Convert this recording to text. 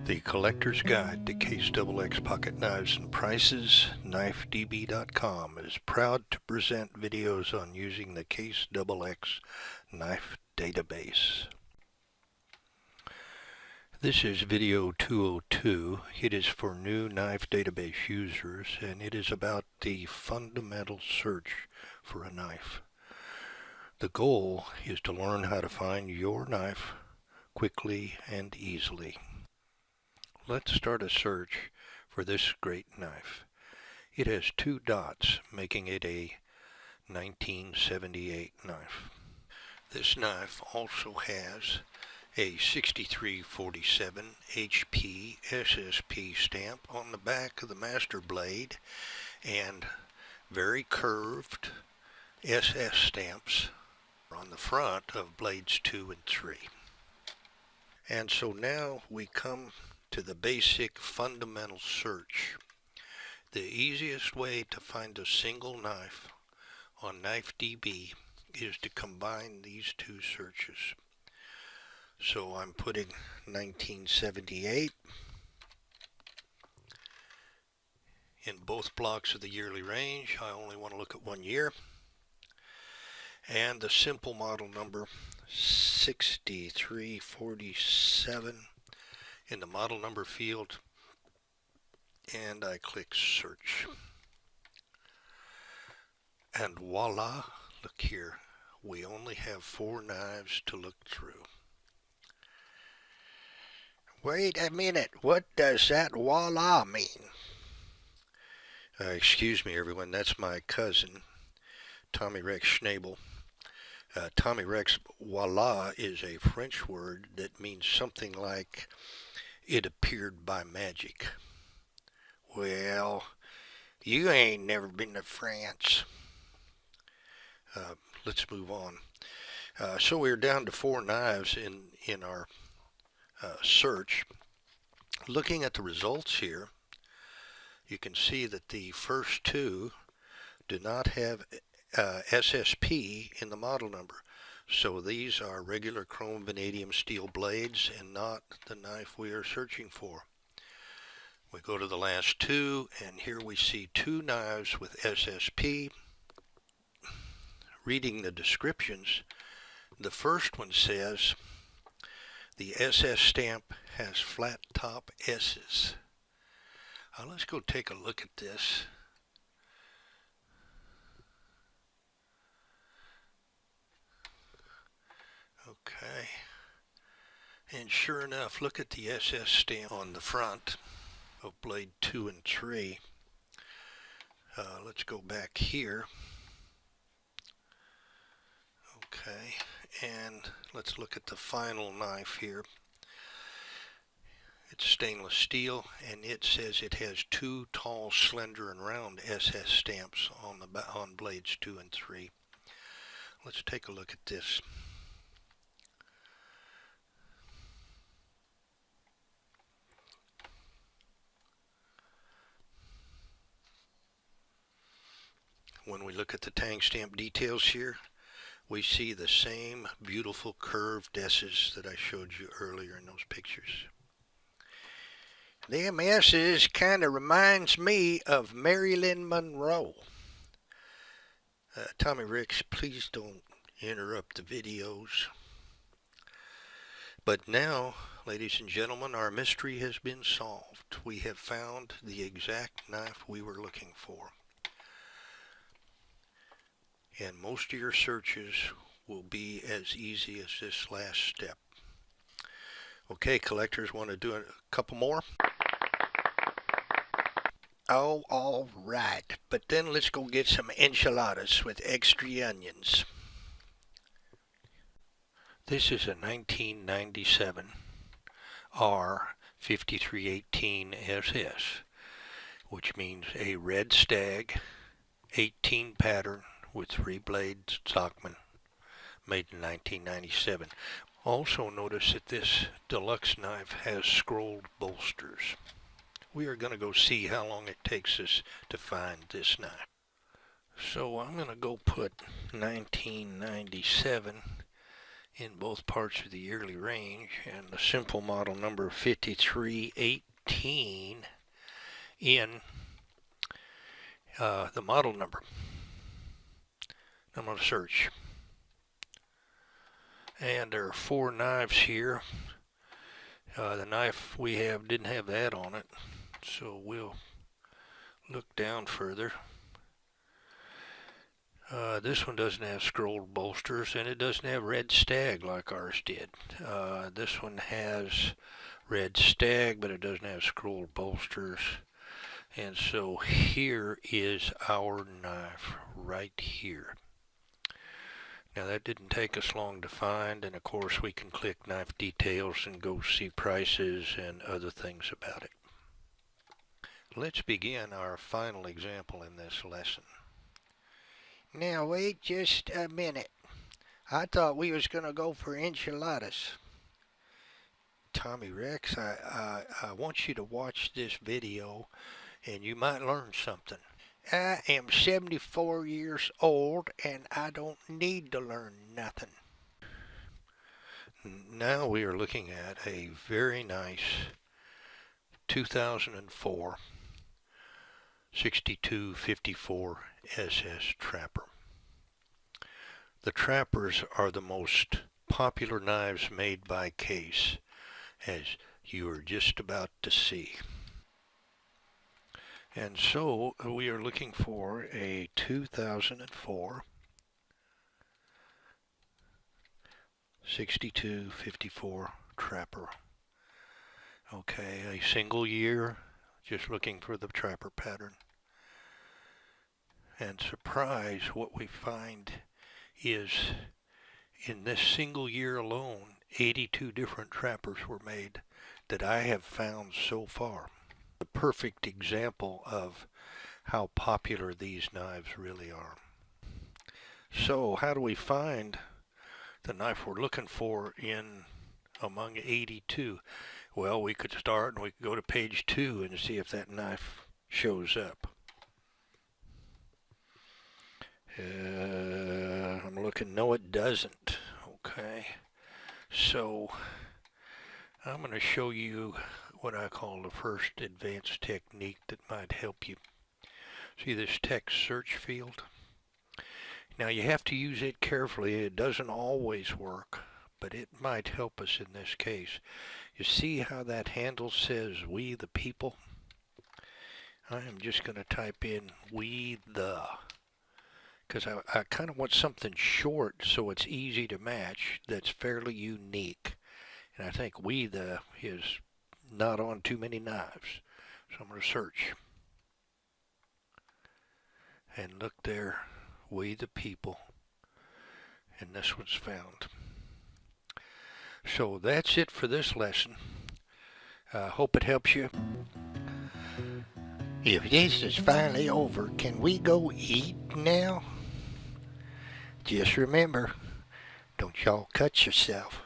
The Collector's Guide to Case XX Pocket Knives and Prices, KnifeDB.com is proud to present videos on using the Case XX knife database. This is video 202. It is for new knife database users, and it is about the fundamental search for a knife. The goal is to learn how to find your knife quickly and easily. Let's start a search for this great knife. It has two dots, making it a 1978 knife. This knife also has a 6347 HP SSP stamp on the back of the master blade and very curved SS stamps on the front of blades 2 and 3. And so now we come to the basic fundamental search. The easiest way to find a single knife on KnifeDB is to combine these two searches. So I'm putting 1978 in both blocks of the yearly range. I only want to look at 1 year. And the simple model number 6347 in the model number field, and I click search. And voila, look here, we only have 4 knives to look through. Wait a minute, what does that voila mean? Excuse me everyone, that's my cousin, Tommy Rex Schnabel. Tommy Rex voila is a French word that means something like it appeared by magic. Well, you ain't never been to France. Let's move on. So we're down to 4 knives in our search. Looking at the results here, you can see that the first 2 do not have SSP in the model number. So these are regular chrome vanadium steel blades and not the knife we are searching for. We go to the last 2, and here we see 2 knives with SSP. Reading the descriptions, the first one says the SS stamp has flat top S's. Let's go take a look at this. Okay, and sure enough, look at the SS stamp on the front of blade 2 and 3. Let's go back here. Okay, and let's look at the final knife here. It's stainless steel, and it says it has 2 tall, slender, and round SS stamps on blades 2 and 3. Let's take a look at this. When we look at the tang stamp details here, we see the same beautiful curved S's that I showed you earlier in those pictures. Them S's kind of reminds me of Marilyn Monroe. Tommy Ricks, please don't interrupt the videos. But now, ladies and gentlemen, our mystery has been solved. We have found the exact knife we were looking for. And most of your searches will be as easy as this last step. Okay, collectors, want to do a couple more? Oh, all right. But then let's go get some enchiladas with extra onions. This is a 1997 R5318 SS, which means a red stag 18 pattern with 3 blades Stockman, made in 1997. Also notice that this deluxe knife has scrolled bolsters. We are going to go see how long it takes us to find this knife. So I'm going to go put 1997 in both parts of the yearly range, and the simple model number 5318 in the model number. I'm going to search. And there are 4 knives here. The knife we have didn't have that on it, so we'll look down further. This one doesn't have scrolled bolsters, and it doesn't have red stag like ours did. This one has red stag, but it doesn't have scrolled bolsters. And so here is our knife right here. Now that didn't take us long to find, and of course we can click knife details and go see prices and other things about it. Let's begin our final example in this lesson. Now wait just a minute. I thought we was going to go for enchiladas. Tommy Rex, I want you to watch this video and you might learn something. I am 74 years old and I don't need to learn nothing. Now we are looking at a very nice 2004 6254 SS Trapper. The Trappers are the most popular knives made by Case, as you are just about to see. And so we are looking for a 2004 6254 Trapper. Okay, a single year, just looking for the Trapper pattern. And surprise, what we find is in this single year alone, 82 different Trappers were made that I have found so far. A perfect example of how popular these knives really are. So how do we find the knife we're looking for in among 82? Well, we could start and we could go to page 2 and see if that knife shows up. I'm looking, no it doesn't. Okay, so I'm going to show you what I call the first advanced technique that might help you. See this text search field? Now you have to use it carefully. It doesn't always work, but it might help us in this case. You see how that handle says "we the people"? I am just going to type in "we the", because I kind of want something short so it's easy to match, that's fairly unique. And I think "we the" is not on too many knives. So I'm going to search. And look there, "we the people." And this one's found. So that's it for this lesson. Hope it helps you. If this is finally over, can we go eat now? Just remember, don't y'all cut yourself.